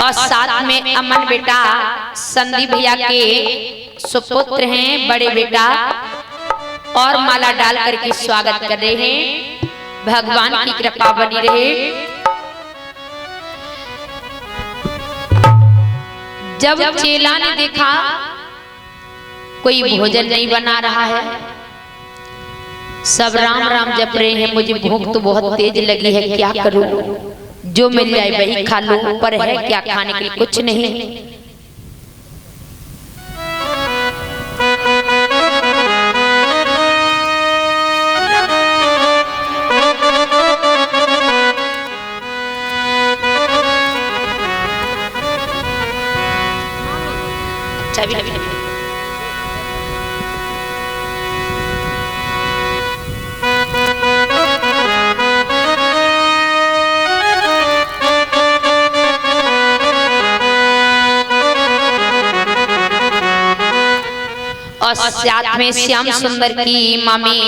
और साथ में अमन बेटा संदीप भैया के सुपुत्र हैं बड़े बेटा, और माला डाल करके स्वागत कर रहे हैं। भगवान की कृपा बनी रहे। जब चेला ने देखा कोई भोजन नहीं बना रहा है, सब राम राम जप रहे हैं, मुझे भूख तो बहुत तेज लगी है, क्या करूं, जो मिल जाए वही खा लूं, पर है क्या खाने के लिए कुछ नहीं। और साथ में श्याम सुंदर की मामी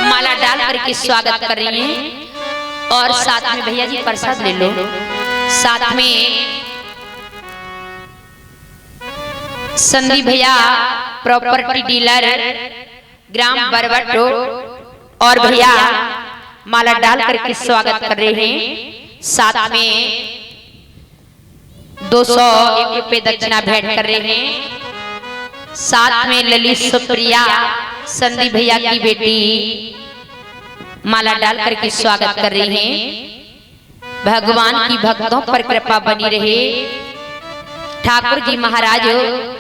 माला डाल करके स्वागत कर रही हैं। और साथ में भैया जी प्रसाद ले लो। साथ में संदीप भैया प्रॉपर्टी डीलर ग्राम बरबट और भैया माला डाल करके स्वागत कर रहे हैं। साथ में 201 रुपये दक्षिणा भेंट कर रहे हैं। साथ में ललित सुप्रिया संदीप भैया की बेटी माला डाल करके स्वागत कर रही हैं। भगवान की भक्तों पर कृपा बनी रहे। ठाकुर जी महाराज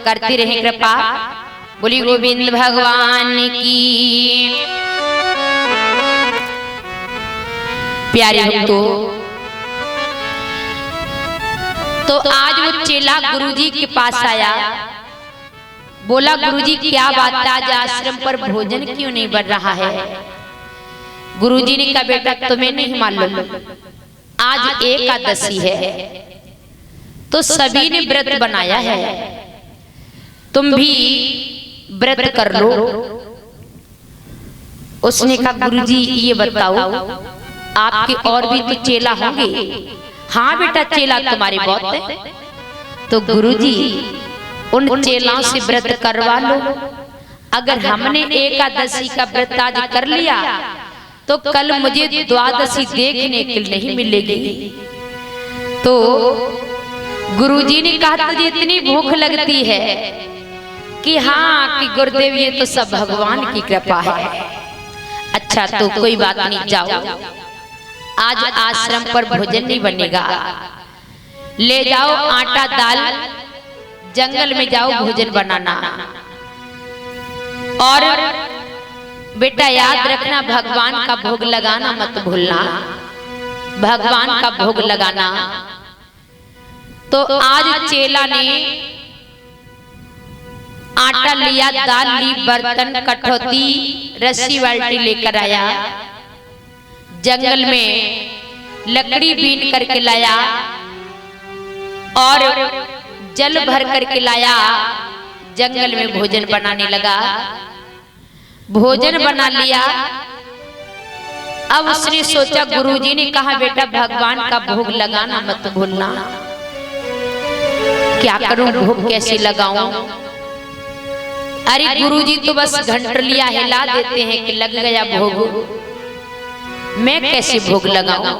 करते रहे कृपा। बोली गोविंद भगवान की। प्यारे भक्तों, तो आज वो चेला गुरुजी के पास आया, बोला गुरुजी क्या बात है, आज आश्रम पर भोजन क्यों नहीं बन रहा है। गुरुजी ने कहा बेटा तुम्हें नहीं मालूम, आज एकादशी है तो सभी ने व्रत बनाया है, तुम भी व्रत कर लो। उसने कहा गुरुजी ये बताओ आपके और भी तो चेला होंगे। हाँ बेटा चेला तुम्हारे बहुत है, तो गुरुजी उन चेलाओं से व्रत करवा लो। अगर हमने एकादशी का व्रत आज कर लिया तो कल मुझे द्वादशी देखने के लिए नहीं मिलेगी। तो गुरुजी ने कहा तुझे इतनी भूख लगती है कि हाँ कि गुरुदेव ये तो सब भगवान की कृपा है। अच्छा तो कोई बात नहीं, जाओ आज आश्रम पर भोजन नहीं बनेगा, ले जाओ आटा दाल जंगल में जाओ भोजन बनाना। और बेटा याद रखना भगवान का भोग लगाना मत भूलना, भगवान का भोग लगाना। तो आज चेला ने आटा लिया, दाल ली, बर्तन कठौती रस्सी बाल्टी लेकर आया, जंगल में लकड़ी बीन करके लाया और जल भर करके लाया, जंगल में भोजन बनाने लगा। भोजन बना लिया। अब उसने सोचा गुरुजी ने कहा बेटा भगवान का भोग लगाना मत भूलना, क्या करूं भोग कैसे लगाऊं। अरे गुरुजी तो बस घंट लिया हिला देते हैं कि लग गया भोग, मैं कैसे भोग लगाऊं।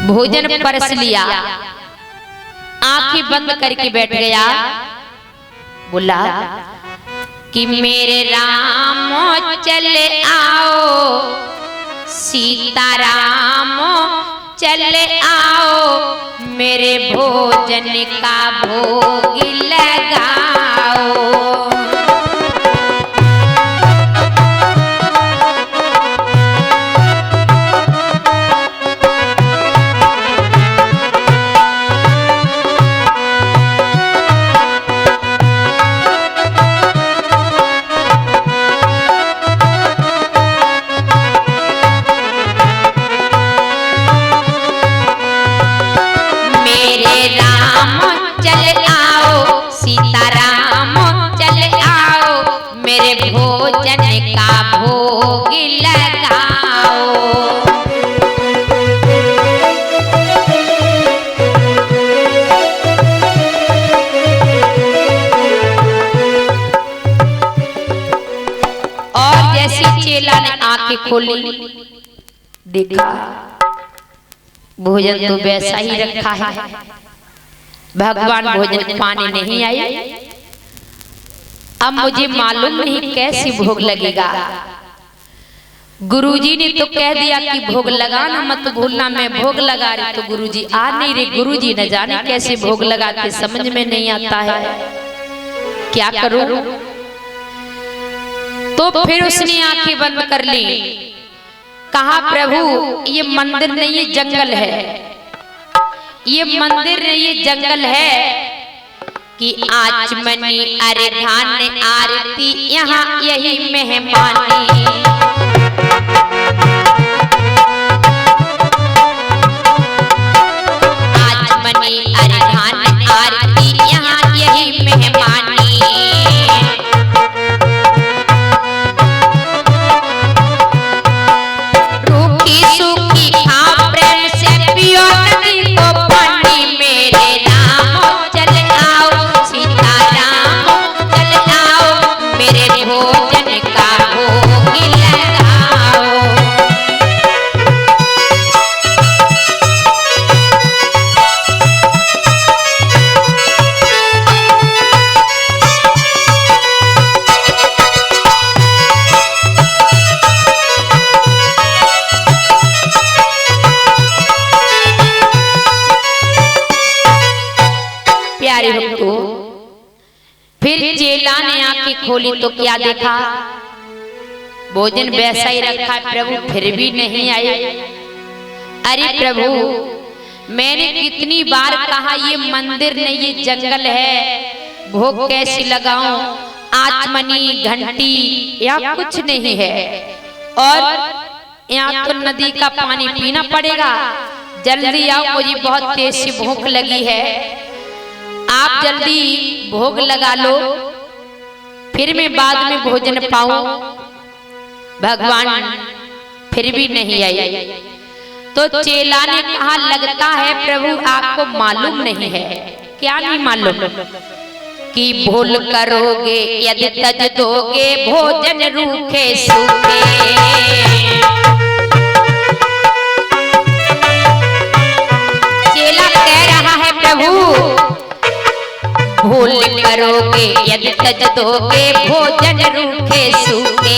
भोजन परस लिया, आंखें बंद करके बैठ गया, बोला कि मेरे राम चले आओ, सीता राम चले आओ, मेरे भोजन का भोग लगाओ। आंखें खोली, देखा भोजन तो वैसा ही रखा है, भगवान भोजन पाने नहीं आए। अब मुझे मालूम नहीं कैसे भोग लगेगा। गुरुजी ने तो कह दिया कि भोग लगाना मत भूलना, मैं भोग लगा रही, तो गुरुजी आ नहीं रहे। गुरुजी न जाने कैसे भोग लगाते, समझ में नहीं आता है, क्या करूं। तो फिर उसने आंखें बंद कर ली, कहा प्रभु ये मंदिर नहीं ये जंगल है, ये मंदिर नहीं ये जंगल है कि आचमनी अरे धान आरती यहाँ यही मेहमानी। आचमनी अरे धान आरती यहाँ यही मेहमानी। रूखी सूखी हाँ प्रेम से पियो नदी को पानी, मेरे राम चल आओ सीता राम चल आओ, मेरे भोजन का भोग लगाओ। प्यारे भक्तों, फिर चेला ने आंखें खोली तो क्या देखा, भोजन वैसा ही रखा है, प्रभु फिर भी नहीं आए। अरे प्रभु मैंने कितनी बार कहा ये मंदिर नहीं ये जंगल है, भोग कैसे लगाऊं, आचमनी घंटी यहाँ कुछ नहीं है, और यहाँ तो नदी का पानी पीना पड़ेगा। जल्दी आओ, मुझे बहुत तेज से भूख लगी है, आप जल्दी भोग लगा लो, फिर मैं बाद में भोजन पाऊं। भगवान फिर भी नहीं आए। तो चेला ने कहा लगता है प्रभु आपको मालूम नहीं है। क्या नहीं मालूम? कि भूल करोगे यदि तज दोगे भोजन रूखे सूखे। चेला कह रहा है प्रभु भूल करोगे यदि तज दोगे भोजन रूखे सूखे।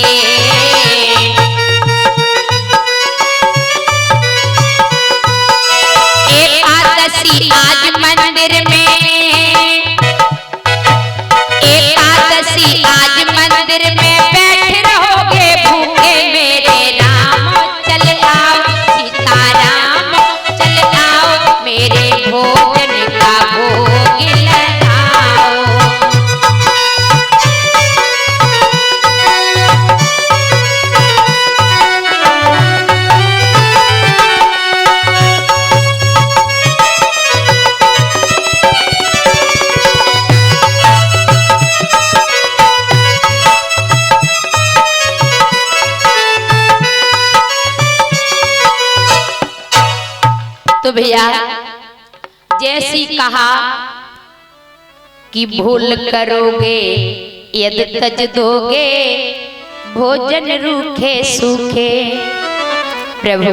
एकादशी आज मंदिर में, एकादशी आज मंदिर में बैठे रहोगे भूखे मेरे राम चल आओ, सीता राम चल आओ, मेरे भोजन का भोग लगाओ। तो भैया जैसी कहा कि भूल करोगे यदि तज दोगे भोजन रूखे सूखे। प्रभु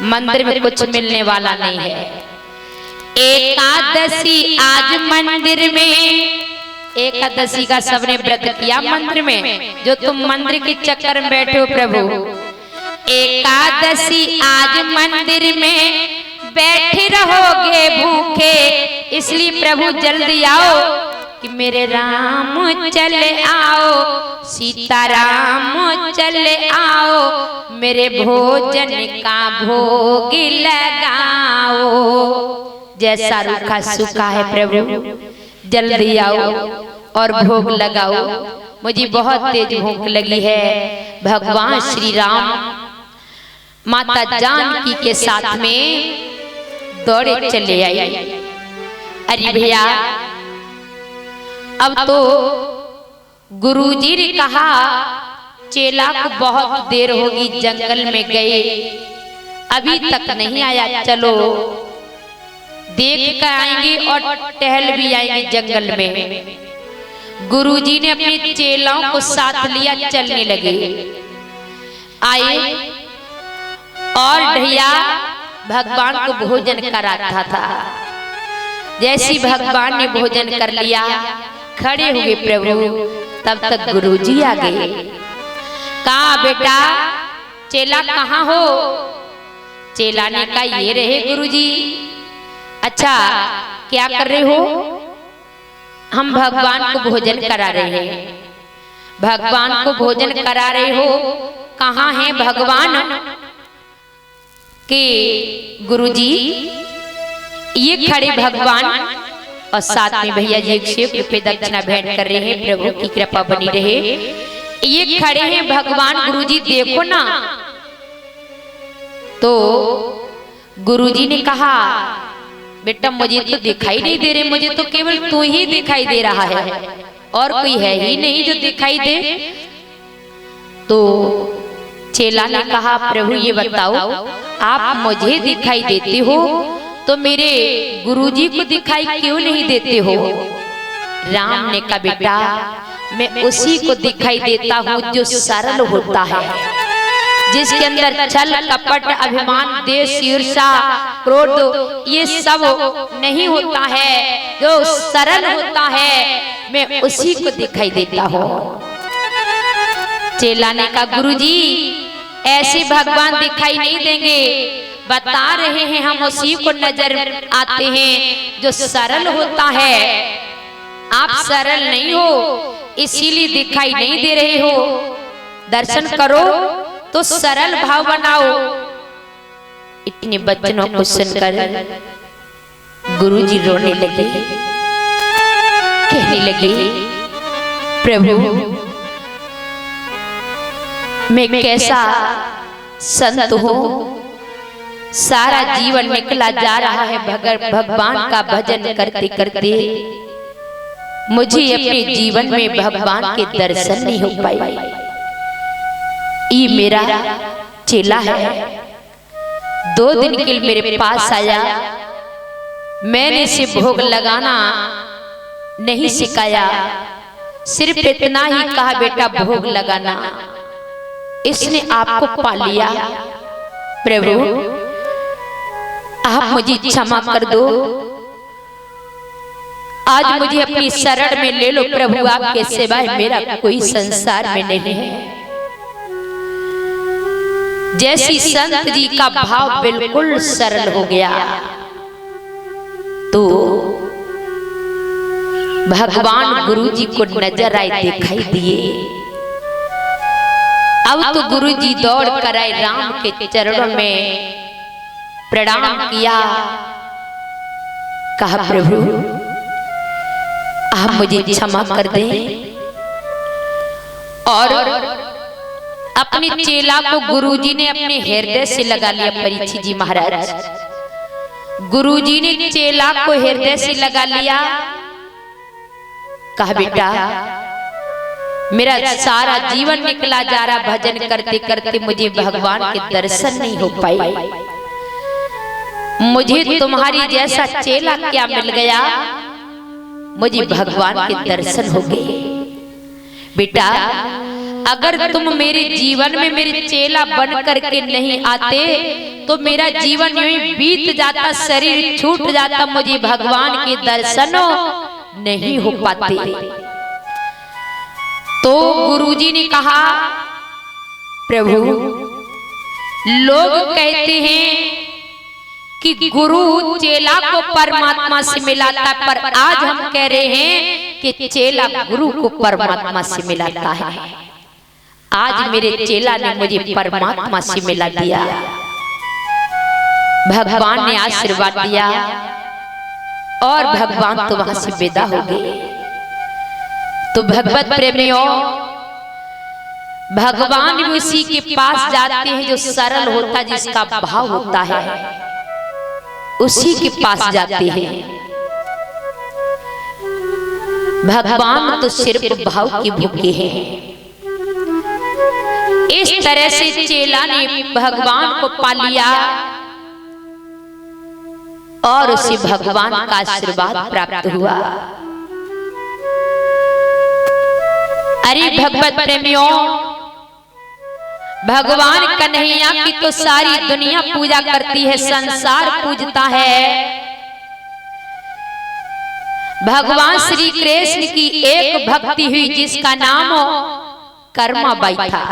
मंदिर में कुछ मिलने वाला नहीं है। एकादशी आज मंदिर में, एकादशी का सबने व्रत किया मंदिर में, जो तुम मंदिर के चक्कर में बैठे हो प्रभु। एकादशी आज मंदिर में बैठे रहोगे भूखे, इसलिए प्रभु जल्दी आओ कि मेरे राम चल आओ, सीता राम चल आओ, मेरे भोजन का भोग लगाओ। जैसा रूखा सूखा है प्रभु जल्दी आओ और भोग लगाओ, मुझे बहुत तेज भूख लगी है। भगवान श्री राम माता जानकी के साथ में दौड़े चले आई। अरे भैया अब तो गुरुजी ने कहा चेला को बहुत देर होगी, जंगल में गए अभी तक नहीं आया, चलो देख कर आएंगे और टहल भी आएंगे जंगल में। गुरुजी ने अपने चेलाओं को साथ लिया, चलने लगे। आए और ढैया भगवान को भोजन कराता था। जैसी भगवान ने भोजन कर लिया, खड़े हुए प्रभु, तब तक गुरुजी आ गए। कहा बेटा चेला कहाँ हो? चेला ने कहा ये रहे गुरुजी। अच्छा क्या कर रहे हो? हम भगवान को भोजन करा रहे हैं। भगवान को भोजन करा रहे हो, कहाँ है भगवान? के गुरुजी ये खड़े भगवान और साथ में भैया जी 101 रुपये दक्षिणा भेंट कर रहे हैं। प्रभु की कृपा बनी रहे। ये खड़े हैं भगवान, गुरुजी देखो ना। तो गुरुजी ने कहा बेटा मुझे तो दिखाई नहीं दे रहे, मुझे तो केवल तू ही दिखाई दे रहा है और कोई है ही नहीं जो दिखाई दे। तो चेला ने कहा प्रभु ये बताओ आप मुझे दिखाई देते हो तो मेरे गुरुजी को दिखाई क्यों नहीं देते हो? राम ने कहा बेटा मैं उसी को दिखाई देता हूँ जो सरल होता है, जिसके अंदर छल कपट अभिमान देश ईर्ष्या क्रोध ये सब नहीं होता है, जो सरल होता है मैं उसी को दिखाई देता हूँ। चेला ने कहा गुरुजी ऐसे भगवान दिखाई नहीं देंगे, बता रहे हैं हम उसी को नजर आते हैं जो सरल होता है। आप सरल नहीं हो इसीलिए दिखाई नहीं दे रहे हो, दर्शन करो तो सरल भाव बनाओ। इतने बच्चों को सुनकर गुरुजी रोने लगे, कहने लगे प्रभु मैं कैसा संत हूँ, सारा जीवन निकला जा रहा है भगवान का भजन करते करते, मुझे अपने जीवन में भगवान के दर्शन नहीं हो पाए। ये मेरा चेला है, 2 दिन के लिए मेरे पास आया, मैंने इसे भोग लगाना नहीं सिखाया, सिर्फ इतना ही कहा बेटा भोग लगाना। इसने आपको पा लिया। प्रभु आप मुझे क्षमा कर दो, आज मुझे अपनी शरण में ले लो प्रभु, आपके सिवाय मेरा कोई संसार में नहीं है। जैसी संत जी का भाव बिल्कुल सरल हो गया तो भगवान गुरु जी को नजर आए, दिखाई दिए। अब तो गुरु जी दौड़ कर आए, राम के चरणों में प्रणाम किया, कहा प्रभु आप मुझे क्षमा कर दें। और अपने चेला को गुरुजी ने अपने हृदय से लगा लिया। परीक्षित जी महाराज, गुरुजी ने चेला को हृदय से लगा लिया, कहा बेटा मेरा सारा जीवन निकला जा रहा भजन करते करते, मुझे भगवान के दर्शन नहीं हो पाए, मुझे तुम्हारी जैसा चेला क्या मिल गया, मुझे भगवान के दर्शन हो गए। बेटा अगर तुम मेरे जीवन में मेरे चेला बन करके नहीं आते तो मेरा जीवन यूं ही बीत जाता, शरीर छूट जाता, मुझे भगवान के दर्शन नहीं हो पाते। तो गुरुजी ने कहा प्रभु लोग कहते हैं कि गुरु चेला को परमात्मा से मिलाता, पर आज हम कह रहे हैं कि चेला गुरु को परमात्मा से मिलाता है। आज मेरे चेला ने मुझे परमात्मा से मिला दिया, भगवान ने आशीर्वाद दिया और भगवान तो वहां से विदा हो गए। तो भगवत प्रेमियों, भगवान भी उसी के पास जाते हैं जो सरल होता, जिसका भाव होता है, उसी के पास जाते हैं। भगवान तो सिर्फ भाव की भूखे हैं। इस तरह से चेला ने भगवान को पा लिया और उसे भगवान का आशीर्वाद प्राप्त हुआ। अरे भगवत प्रेमियों, भगवान कन्हैया की तो सारी दुनिया पूजा करती है, संसार पूजता है। भगवान श्री कृष्ण की एक भक्ति हुई जिसका नाम कर्माबाई था।